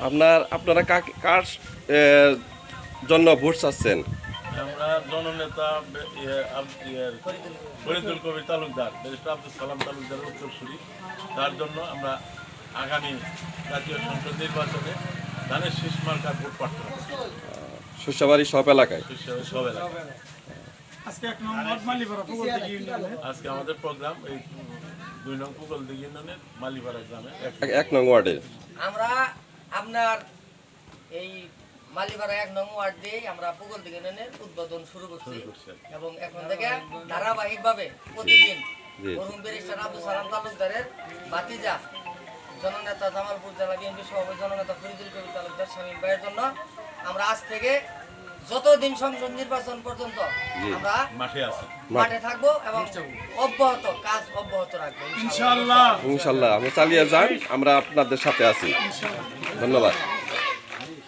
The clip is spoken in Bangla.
আপনারা কার জন্য ভোট চাচ্ছেন? আমরা জননেতা ফরিদুল কবির তালুকদার, ব্যারিস্টার আব্দুল সালাম তালুকদারের উত্তরসূরি, তার জন্য আমরা আগামী জাতীয় সংসদ নির্বাচনে ধানের শীষ মার্কার ভোট প্রার্থনা করছি। শস্যবাড়ি সব এলাকায় সব এলাকায় আজকে আমাদের প্রোগ্রাম এই 2 নং পুগলদিঘি ইউনিয়নের মালিপাড়া গ্রামে 1 নং ওয়ার্ডে। আমরা আপনার এই মালিপাড়া 1 নং ওয়ার্ড দিয়ে আমরা পুগলদিঘি ইউনিয়নের উদ্বোধন শুরু করছি এবং এখন থেকে ধারাবাহিকভাবে প্রতিদিন মরহুম ব্যারিস্টার আব্দুল সালাম তালুকদারের ভাতিজা জননেতা জামালপুর জেলা বিএনপি সভাপতি জননেতা ফরিদুল কবির তালুকদার শামীম ভাইয়ের জন্য আমরা আজ থেকে যতদিন সংসদ নির্বাচন পর্যন্ত আমরা মাঠে থাকবো এবং কাজ অব্যাহত রাখবো ইনশাআল্লাহ। আপনি চালিয়ে যান, আমরা আপনাদের সাথে আছি। ধন্যবাদ।